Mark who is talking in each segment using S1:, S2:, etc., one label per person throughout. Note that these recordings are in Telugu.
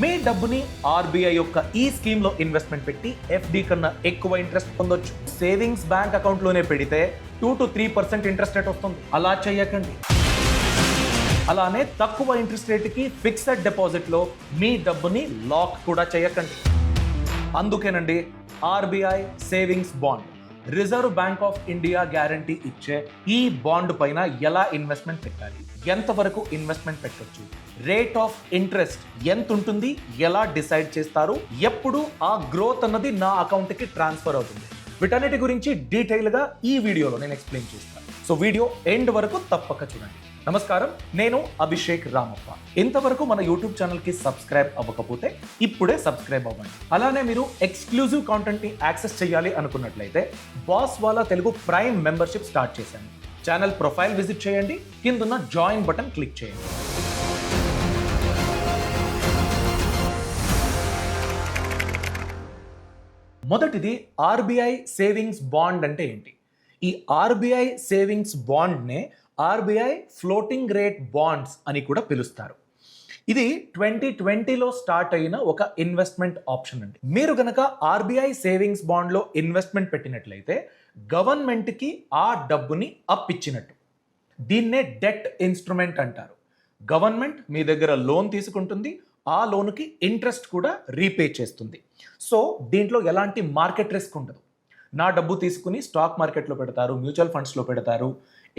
S1: మీ డబ్బుని ఆర్బీఐ యొక్క ఈ స్కీమ్ లో ఇన్వెస్ట్మెంట్ పెట్టి ఎఫ్డి కన్నా ఎక్కువ ఇంట్రెస్ట్ పొందొచ్చు. సేవింగ్స్ బ్యాంక్ అకౌంట్ లోనే పెడితే 2 to 3% ఇంట్రెస్ట్ రేట్ వస్తుంది. అలా చేయకండి. అలానే తక్కువ ఇంట్రెస్ట్ రేట్కి ఫిక్స్డ్ డిపాజిట్ లో మీ డబ్బుని లాక్ కూడా చేయకండి. అందుకేనండి RBI savings bond, reserve bank of India guarantee ఇచ్చే ఈ బాండ్ పైన ఎలా ఇన్వెస్ట్మెంట్ పెట్టాలి, ఎంతవరకు ఇన్వెస్ట్మెంట్ పెట్టొచ్చు, రేట్ ఆఫ్ ఇంట్రెస్ట్ ఎంత ఉంటుంది, ఎలా డిసైడ్ చేస్తారు, ఎప్పుడు ఆ గ్రోత్ అన్నది నా అకౌంట్కి ట్రాన్స్ఫర్ అవుతుంది, వీటన్నిటి గురించి డీటెయిల్గా ఈ వీడియోలో నేను ఎక్స్ప్లెయిన్ చేస్తాను. సో వీడియో ఎండ్ వరకు తప్పక చూడండి. నమస్కారం, నేను అభిషేక్ రామప్ప. ఇంతవరకు మన యూట్యూబ్ ఛానల్కి సబ్స్క్రైబ్ అవ్వకపోతే ఇప్పుడే సబ్స్క్రైబ్ అవ్వండి. అలానే మీరు ఎక్స్క్లూజివ్ కాంటెంట్ని యాక్సెస్ చేయాలి అనుకున్నట్లయితే బాస్ వాలా తెలుగు ప్రైమ్ మెంబర్షిప్ స్టార్ట్ చేశాను. ఛానల్ ప్రొఫైల్ విజిట్ చేయండి, కిందున్న జాయిన్ బటన్ క్లిక్ చేయండి. మొదటిది ఆర్బీఐ సేవింగ్స్ బాండ్ అంటే ఏంటి? ఈ ఆర్బీఐ సేవింగ్స్ బాండ్నే ఆర్బీఐ ఫ్లోటింగ్ రేట్ బాండ్స్ అని కూడా పిలుస్తారు. ఇది 2020లో స్టార్ట్ అయిన ఒక ఇన్వెస్ట్మెంట్ ఆప్షన్ అండి. మీరు గనక ఆర్బీఐ సేవింగ్స్ బాండ్లో ఇన్వెస్ట్మెంట్ పెట్టినట్లయితే గవర్నమెంట్కి ఆ డబ్బుని అప్పిచ్చినట్టు. దీన్నే డెట్ ఇన్స్ట్రుమెంట్ అంటారు. గవర్నమెంట్ మీ దగ్గర లోన్ తీసుకుంటుంది, ఆ లోన్కి ఇంట్రెస్ట్ కూడా రీపే చేస్తుంది. సో దీంట్లో ఎలాంటి మార్కెట్ రిస్క్ ఉండదు. నా డబ్బు తీసుకుని స్టాక్ మార్కెట్లో పెడతారు, మ్యూచువల్ ఫండ్స్లో పెడతారు,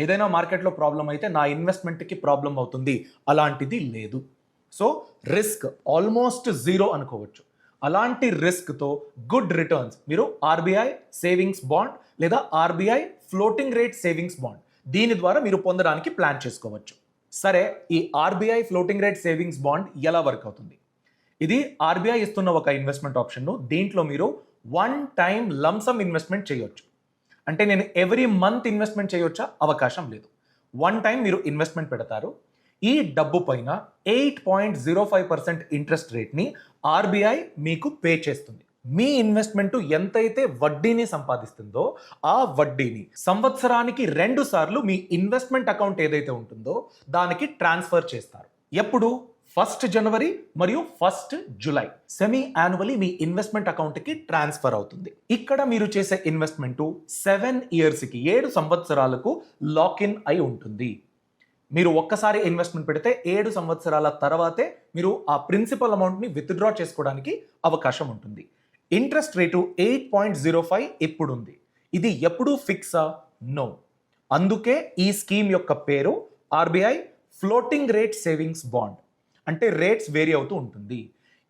S1: ఏదైనా మార్కెట్లో ప్రాబ్లం అయితే నా ఇన్వెస్ట్మెంట్కి ప్రాబ్లం అవుతుంది, అలాంటిది లేదు. సో రిస్క్ ఆల్మోస్ట్ జీరో అనుకోవచ్చు. అలాంటి రిస్క్తో గుడ్ రిటర్న్స్ మీరు ఆర్బీఐ సేవింగ్స్ బాండ్ లేదా RBI floating rate savings bond దీని ద్వారా మీరు పొందడానికి ప్లాన్ చేసుకోవచ్చు. సరే, ఈ RBI floating rate savings bond ఎలా వర్క్ అవుతుంది? ఇది ఆర్బీఐ ఇస్తున్న ఒక ఇన్వెస్ట్మెంట్ ఆప్షన్. దీంట్లో మీరు వన్ టైం లంసమ్ ఇన్వెస్ట్మెంట్ చేయొచ్చు. అంటే నేను ఎవ్రీ మంత్ ఇన్వెస్ట్మెంట్ చేయొచ్చా? అవకాశం లేదు. వన్ టైం మీరు ఇన్వెస్ట్మెంట్ పెడతారు. ఈ డబ్బు పైన 8.05% ఇంట్రెస్ట్ రేట్ని ఆర్బీఐ మీకు పే చేస్తుంది. మీ ఇన్వెస్ట్మెంట్ ఎంతైతే వడ్డీని సంపాదిస్తుందో ఆ వడ్డీని సంవత్సరానికి 2 సార్లు మీ ఇన్వెస్ట్మెంట్ అకౌంట్ ఏదైతే ఉంటుందో దానికి ట్రాన్స్ఫర్ చేస్తారు. ఎప్పుడు? 1 జనవరి మరియు 1 జూలై సెమీ యాన్యువలీ మీ ఇన్వెస్ట్మెంట్ అకౌంట్కి ట్రాన్స్ఫర్ అవుతుంది. ఇక్కడ మీరు చేసే ఇన్వెస్ట్మెంట్ 7 ఇయర్స్కి 7 సంవత్సరాలకు లాకిన్ అయి ఉంటుంది. మీరు ఒక్కసారి ఇన్వెస్ట్మెంట్ పెడితే 7 సంవత్సరాల తర్వాతే మీరు ఆ ప్రిన్సిపల్ అమౌంట్ని విత్డ్రా చేసుకోవడానికి అవకాశం ఉంటుంది. ఇంట్రెస్ట్ రేటు 8.05 ఇప్పుడు ఉంది. ఇది ఎప్పుడు ఫిక్సా? నో. అందుకే ఈ స్కీమ్ యొక్క పేరు RBI floating rate savings bond. అంటే రేట్స్ వేరీ అవుతూ ఉంటుంది.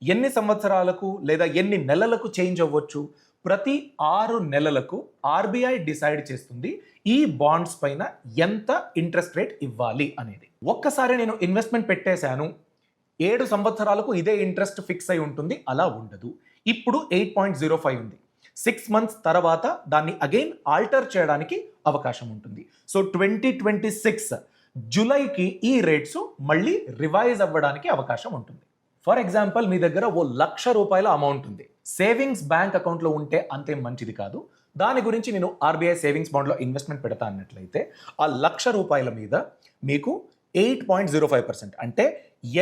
S1: ఎన్ని సంవత్సరాలకు లేదా ఎన్ని నెలలకు చేంజ్ అవ్వచ్చు? ప్రతి 6 నెలలకు ఆర్బీఐ డిసైడ్ చేస్తుంది ఈ బాండ్స్ పైన ఎంత ఇంట్రెస్ట్ రేట్ ఇవ్వాలి అనేది. ఒక్కసారి నేను ఇన్వెస్ట్మెంట్ పెట్టేశాను, 7 సంవత్సరాలకు ఇదే ఇంట్రెస్ట్ ఫిక్స్ అయి ఉంటుంది, అలా ఉండదు. ఇప్పుడు 8.05 ఉంది. 6 మంత్స్ తర్వాత దాన్ని అగైన్ ఆల్టర్ చేయడానికి అవకాశం ఉంటుంది. సో 2026 జూలైకి ఈ రేట్స్ మళ్ళీ రివైజ్ అవ్వడానికి అవకాశం ఉంటుంది. ఫర్ ఎగ్జాంపుల్, మీ దగ్గర ఓ ₹1,00,000 అమౌంట్ ఉంది. సేవింగ్స్ బ్యాంక్ అకౌంట్లో ఉంటే అంతే మంచిది కాదు. దాని గురించి నేను ఆర్బీఐ సేవింగ్స్ బాండ్లో ఇన్వెస్ట్మెంట్ పెడతా అన్నట్లయితే ఆ ₹1,00,000 మీద మీకు 8.05% అంటే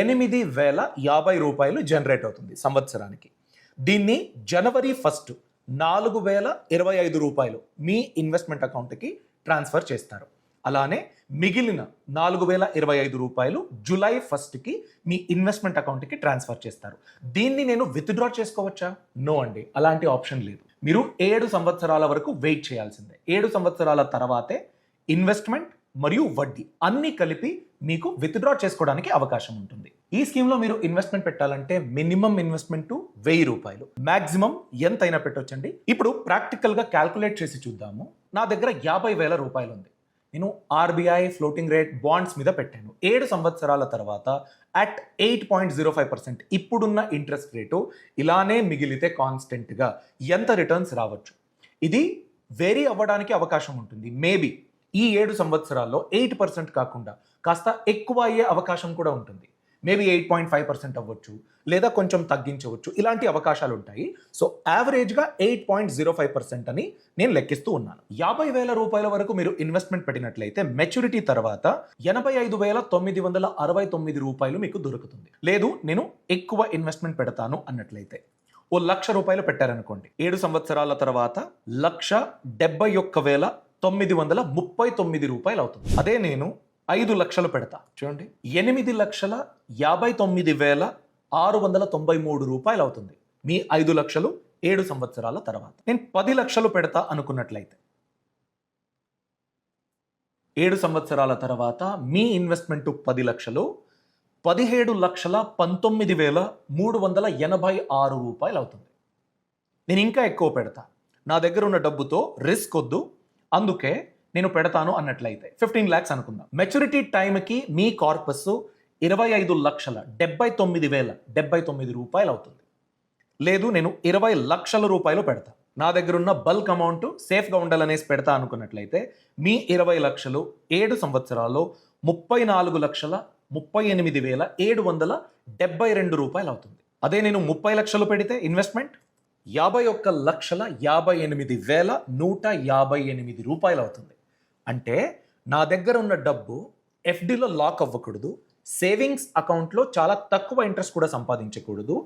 S1: ₹8,050 జనరేట్ అవుతుంది సంవత్సరానికి. దీన్ని జనవరి 1 ₹4,025 మీ ఇన్వెస్ట్మెంట్ అకౌంట్కి ట్రాన్స్ఫర్ చేస్తారు. అలానే మిగిలిన ₹4,025 జూలై 1కి మీ ఇన్వెస్ట్మెంట్ అకౌంట్కి ట్రాన్స్ఫర్ చేస్తారు. దీన్ని నేను విత్డ్రా చేసుకోవచ్చా? నో అండి, అలాంటి ఆప్షన్ లేదు. మీరు 7 సంవత్సరాల వరకు వెయిట్ చేయాల్సిందే. 7 సంవత్సరాల తర్వాతే ఇన్వెస్ట్మెంట్ మరియు వడ్డీ అన్ని కలిపి మీకు విత్డ్రా చేసుకోవడానికి అవకాశం ఉంటుంది. ఈ స్కీమ్లో మీరు ఇన్వెస్ట్మెంట్ పెట్టాలంటే మినిమం ఇన్వెస్ట్మెంట్ ₹1,000, మాక్సిమం ఎంతైనా పెట్టొచ్చండి. ఇప్పుడు ప్రాక్టికల్గా క్యాల్కులేట్ చేసి చూద్దాము. నా దగ్గర ₹50,000 ఉంది. నేను ఆర్బీఐ ఫ్లోటింగ్ రేట్ బాండ్స్ మీద పెట్టాను. 7 సంవత్సరాల తర్వాత అట్ 8.05% ఇప్పుడున్న ఇంట్రెస్ట్ రేటు ఇలానే మిగిలితే కాన్స్టెంట్గా ఎంత రిటర్న్స్ రావచ్చు? ఇది వేరీ అవ్వడానికి అవకాశం ఉంటుంది. మేబీ ఈ 7 సంవత్సరాల్లో 8% కాకుండా కాస్త ఎక్కువ అయ్యే అవకాశం కూడా ఉంటుంది. మేబీ 8.5% అవ్వచ్చు, లేదా కొంచెం తగ్గించవచ్చు, ఇలాంటి అవకాశాలు ఉంటాయి. సో యావరేజ్గా 8.05% అని నేను లెక్కిస్తూ ఉన్నాను. 50,000 రూపాయల వరకు మీరు ఇన్వెస్ట్మెంట్ పెట్టినట్లయితే మెచ్యూరిటీ తర్వాత 85,969 రూపాయలు మీకు దొరుకుతుంది. లేదు నేను ఎక్కువ ఇన్వెస్ట్మెంట్ పెడతాను అన్నట్లయితే ఓ 1,00,000 రూపాయలు పెట్టారనుకోండి, 7 సంవత్సరాల తర్వాత 1,71,939 రూపాయలు అవుతుంది. అదే నేను 5 లక్షలు పెడతా చూడండి, 8,59,693 రూపాయలు అవుతుంది. మీ 5 లక్షలు 7 సంవత్సరాల తర్వాత. నేను 10 లక్షలు పెడతా అనుకున్నట్లయితే 7 సంవత్సరాల తర్వాత మీ ఇన్వెస్ట్మెంట్ 10 లక్షలు 17,19,386 రూపాయలు అవుతుంది. నేను ఇంకా ఎక్కువ పెడతా, నా దగ్గర ఉన్న డబ్బుతో రిస్క్ వద్దు, అందుకే నేను పెడతాను అన్నట్లయితే 15 lakhs అనుకుందాం. మెచ్యూరిటీ టైంకి మీ కార్పస్ 25,79,079 రూపాయలు అవుతుంది. లేదు నేను 20 లక్షల రూపాయలు పెడతా, నా దగ్గర ఉన్న బల్క్ అమౌంట్ సేఫ్గా ఉండాలనేసి పెడతా అనుకున్నట్లయితే మీ 20 లక్షలు 7 సంవత్సరాల్లో 34,38,772 రూపాయలు అవుతుంది. అదే నేను 30 లక్షలు పెడితే ఇన్వెస్ట్మెంట్ 51,58,158 రూపాయలు అవుతుంది. అంటే నా దగ్గర ఉన్న డబ్బు ఎఫ్డిలో లాక్ అవ్వకూడదు, సేవింగ్స్ అకౌంట్లో చాలా తక్కువ ఇంట్రెస్ట్ కూడా సంపాదించకూడదు,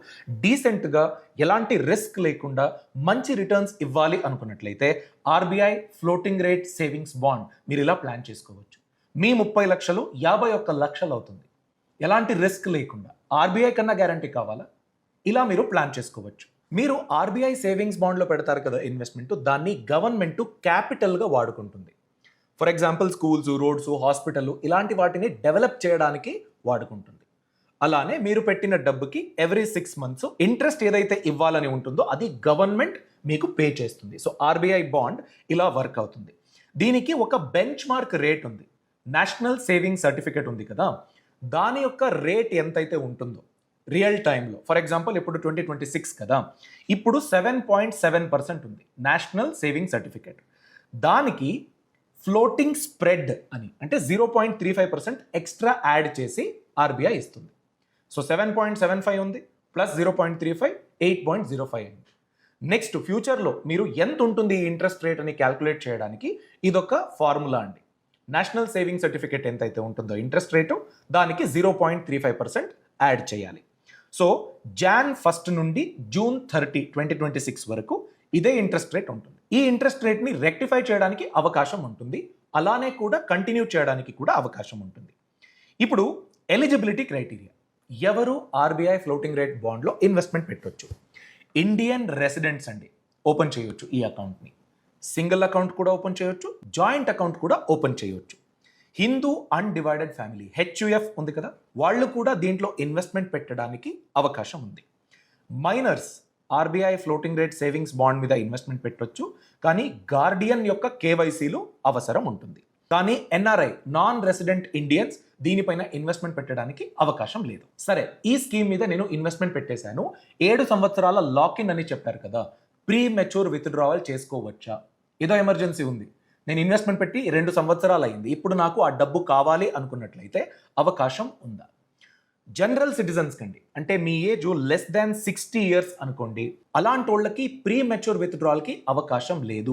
S1: డీసెంట్గా ఎలాంటి రిస్క్ లేకుండా మంచి రిటర్న్స్ ఇవ్వాలి అనుకున్నట్లయితే RBI floating rate savings bond మీరు ఇలా ప్లాన్ చేసుకోవచ్చు. మీ 30 లక్షలు 51 లక్షలు అవుతుంది, ఎలాంటి రిస్క్ లేకుండా. ఆర్బీఐ కన్నా గ్యారంటీ కావాలా? ఇలా మీరు ప్లాన్ చేసుకోవచ్చు. మీరు ఆర్బీఐ సేవింగ్స్ బాండ్లో పెడతారు కదా ఇన్వెస్ట్మెంట్, దాన్ని గవర్నమెంట్ క్యాపిటల్గా వాడుకుంటుంది. For example schools, roads, hospital ఇలాంటి వాటిని డెవలప్ చేయడానికి వాడుకుంటుంది. అలానే మీరు పెట్టిన డబ్బుకి ఎవ్రీ 6 months ఇంట్రెస్ట్ ఏదైతే ఇవ్వాలని ఉంటుందో అది గవర్నమెంట్ మీకు పే చేస్తుంది. సో ఆర్బీఐ బాండ్ ఇలా వర్క్ అవుతుంది. దీనికి ఒక బెంచ్ మార్క్ రేట్ ఉంది, నేషనల్ సేవింగ్ సర్టిఫికేట్ ఉంది కదా, దాని యొక్క రేట్ ఎంతైతే ఉంటుందో రియల్ టైంలో, ఫర్ ఎగ్జాంపుల్ ఇప్పుడు 2026 కదా, ఇప్పుడు 7.7% ఉంది నేషనల్ సేవింగ్ సర్టిఫికేట్. దానికి ఫ్లోటింగ్ స్ప్రెడ్ అని అంటే 0.35% ఎక్స్ట్రా యాడ్ చేసి ఆర్బీఐ ఇస్తుంది. సో 7.75 ఉంది ప్లస్ 0.35 8.05 ఉంది. నెక్స్ట్ ఫ్యూచర్లో మీరు ఎంత ఉంటుంది ఈ ఇంట్రెస్ట్ రేట్ అని క్యాల్కులేట్ చేయడానికి ఇదొక ఫార్ములా అండి. నేషనల్ సేవింగ్ సర్టిఫికేట్ ఎంతైతే ఉంటుందో ఇంట్రెస్ట్ రేటు దానికి 0.35% యాడ్ చేయాలి. సో Jan 1 నుండి June 30, 2026 వరకు ఇదే ఇంట్రెస్ట్ రేట్ ఉంటుంది. ఈ ఇంట్రెస్ట్ రేట్ని రెక్టిఫై చేయడానికి అవకాశం ఉంటుంది, అలానే కూడా కంటిన్యూ చేయడానికి కూడా అవకాశం ఉంటుంది. ఇప్పుడు ఎలిజిబిలిటీ క్రైటీరియా, ఎవరు ఆర్బీఐ ఫ్లోటింగ్ రేట్ బాండ్లో ఇన్వెస్ట్మెంట్ పెట్టవచ్చు? ఇండియన్ రెసిడెంట్స్ అండి ఓపెన్ చేయొచ్చు ఈ అకౌంట్ని. సింగిల్ అకౌంట్ కూడా ఓపెన్ చేయొచ్చు, జాయింట్ అకౌంట్ కూడా ఓపెన్ చేయొచ్చు. హిందూ అన్డివైడెడ్ ఫ్యామిలీ హెచ్యుఎఫ్ ఉంది కదా, వాళ్ళు కూడా దీంట్లో ఇన్వెస్ట్మెంట్ పెట్టడానికి అవకాశం ఉంది. Minors RBI floating rate savings bond మీద ఇన్వెస్ట్మెంట్ పెట్టవచ్చు, కానీ గార్డియన్ యొక్క కేవైసీలు అవసరం ఉంటుంది. కానీ ఎన్ఆర్ఐ నాన్ రెసిడెంట్ ఇండియన్స్ దీనిపైన ఇన్వెస్ట్మెంట్ పెట్టడానికి అవకాశం లేదు. సరే, ఈ స్కీమ్ మీద నేను ఇన్వెస్ట్మెంట్ పెట్టేశాను, 7 సంవత్సరాల లాక్-ఇన్ అని చెప్పారు కదా, ప్రీ మెచ్యూర్ విత్డ్రావల్ చేసుకోవచ్చా? ఏదో ఎమర్జెన్సీ ఉంది, నేను ఇన్వెస్ట్మెంట్ పెట్టి 2 సంవత్సరాలు అయింది, ఇప్పుడు నాకు ఆ డబ్బు కావాలి అనుకున్నట్లయితే అవకాశం ఉందా? జనరల్ సిటిజన్స్ కండి, అంటే మీ ఏజ్ లెస్ దాన్ 60 years అనుకోండి, అలాంటి వాళ్ళకి ప్రీ మెచ్యూర్ విత్డ్రాల్కి అవకాశం లేదు.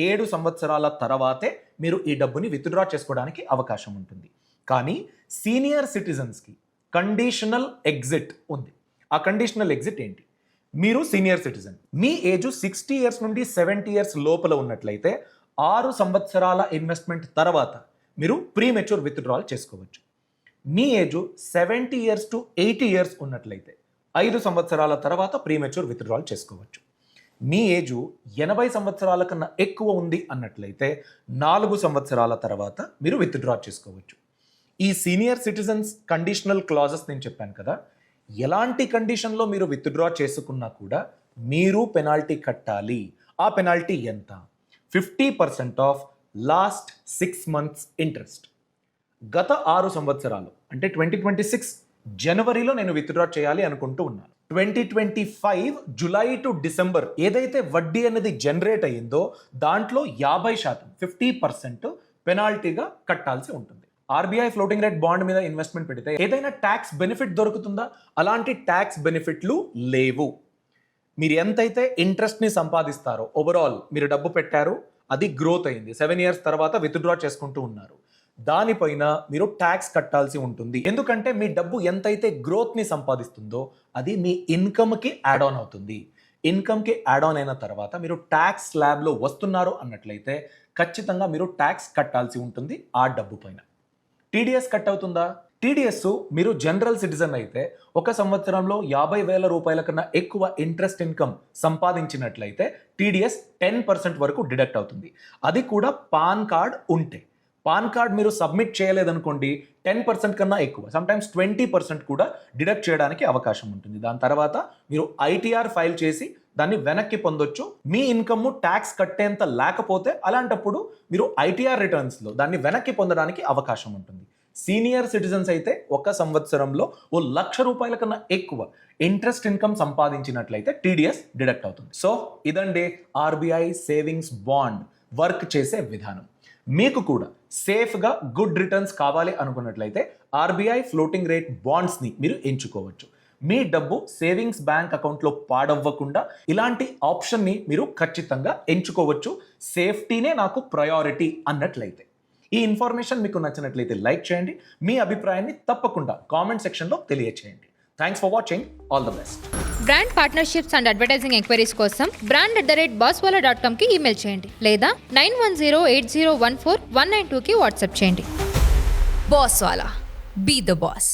S1: 7 సంవత్సరాల తర్వాతే మీరు ఈ డబ్బుని విత్డ్రా చేసుకోవడానికి అవకాశం ఉంటుంది. కానీ సీనియర్ సిటిజన్స్కి కండిషనల్ ఎగ్జిట్ ఉంది. ఆ కండిషనల్ ఎగ్జిట్ ఏంటి? మీరు సీనియర్ సిటిజన్, మీ ఏజ్ 60 years నుండి 70 years లోపల ఉన్నట్లయితే 6 సంవత్సరాల ఇన్వెస్ట్మెంట్ తర్వాత మీరు ప్రీ మెచ్యూర్ విత్డ్రాల్ చేసుకోవచ్చు. మీ ఏజ్ 70 years to 80 years ఉన్నట్లయితే 5 సంవత్సరాల తర్వాత ప్రీ మెచ్యూర్ విత్డ్రాల్ చేసుకోవచ్చు. మీ ఏజ్ 80 సంవత్సరాల కన్నా ఎక్కువ ఉంది అన్నట్లయితే 4 సంవత్సరాల తర్వాత మీరు విత్డ్రా చేసుకోవచ్చు. ఈ సీనియర్ సిటిజన్స్ కండిషనల్ క్లాజెస్ నేను చెప్పాను కదా, ఎలాంటి కండిషన్లో మీరు విత్డ్రా చేసుకున్నా కూడా మీరు పెనాల్టీ కట్టాలి. ఆ పెనాల్టీ ఎంత? 50% ఆఫ్ లాస్ట్ 6 months ఇంట్రెస్ట్. గత 6 సంవత్సరాలు అంటే 2026 జనవరిలో నేను విత్డ్రా చేయాలి అనుకుంటూ ఉన్నాను. 2025 జులై టు డిసెంబర్ ఏదైతే వడ్డీ అనేది జనరేట్ అయ్యిందో దాంట్లో 50% పెనాల్టీగా కట్టాల్సి ఉంటుంది. ఆర్బీఐ ఫ్లోటింగ్ రేట్ బాండ్ మీద ఇన్వెస్ట్మెంట్ పెడితే ఏదైనా ట్యాక్స్ బెనిఫిట్ దొరుకుతుందా? అలాంటి ట్యాక్స్ బెనిఫిట్లు లేవు. మీరు ఎంతైతే ఇంట్రెస్ట్ని సంపాదిస్తారో, ఓవరాల్ మీరు డబ్బు పెట్టారు, అది గ్రోత్ అయింది, 7 years తర్వాత విత్డ్రా చేసుకుంటూ ఉన్నారు, దానిపైన మీరు ట్యాక్స్ కట్టాల్సి ఉంటుంది. ఎందుకంటే మీ డబ్బు ఎంతైతే గ్రోత్ని సంపాదిస్తుందో అది మీ ఇన్కమ్కి యాడ్ ఆన్ అవుతుంది. ఇన్కమ్కి యాడ్ ఆన్ అయిన తర్వాత మీరు ట్యాక్స్ స్లాబ్లో వస్తున్నారు అన్నట్లయితే ఖచ్చితంగా మీరు ట్యాక్స్ కట్టాల్సి ఉంటుంది ఆ డబ్బు పైన. టీడీఎస్ కట్ అవుతుందా? టీడీఎస్ మీరు జనరల్ సిటిజన్ అయితే 1 సంవత్సరంలో 50,000 రూపాయల కన్నా ఎక్కువ ఇంట్రెస్ట్ ఇన్కమ్ సంపాదించినట్లయితే టీడీఎస్ 10% వరకు డిడక్ట్ అవుతుంది. అది కూడా పాన్ కార్డ్ ఉంటే. పాన్ కార్డ్ మీరు సబ్మిట్ చేయలేదనుకోండి 10% కన్నా ఎక్కువ, సమ్టైమ్స్ 20% కూడా డిడక్ట్ చేయడానికి అవకాశం ఉంటుంది. దాని తర్వాత మీరు ఐటీఆర్ ఫైల్ చేసి దాన్ని వెనక్కి పొందొచ్చు. మీ ఇన్కమ్ ట్యాక్స్ కట్టేంత లేకపోతే అలాంటప్పుడు మీరు ఐటీఆర్ రిటర్న్స్లో దాన్ని వెనక్కి పొందడానికి అవకాశం ఉంటుంది. సీనియర్ సిటిజన్స్ అయితే 1 సంవత్సరంలో 1,00,000 రూపాయల కన్నా ఎక్కువ ఇంట్రెస్ట్ ఇన్కమ్ సంపాదించినట్లయితే టీడీఎస్ డిడక్ట్ అవుతుంది. సో ఇదండి ఆర్బీఐ సేవింగ్స్ బాండ్ వర్క్ చేసే విధానం. మీకు కూడా సేఫ్గా గుడ్ రిటర్న్స్ కావాలి అనుకున్నట్లయితే ఆర్బీఐ ఫ్లోటింగ్ రేట్ బాండ్స్ని మీరు ఎంచుకోవచ్చు. మీ డబ్బు సేవింగ్స్ బ్యాంక్ అకౌంట్లో పాడవ్వకుండా ఇలాంటి ఆప్షన్ని మీరు ఖచ్చితంగా ఎంచుకోవచ్చు. సేఫ్టీనే నాకు ప్రయారిటీ అన్నట్లయితే. ఈ ఇన్ఫర్మేషన్ మీకు నచ్చినట్లయితే లైక్ చేయండి. మీ అభిప్రాయాన్ని తప్పకుండా కామెంట్ సెక్షన్లో తెలియచేయండి. Thanks for watching. All the best.
S2: Brand partnerships and advertising enquiries కోసం brand@bosswala.com కి ఈమెయిల్ చేయండి లేదా 9108014192కి వాట్సాప్ చేయండి.
S3: Bosswala. Be the boss.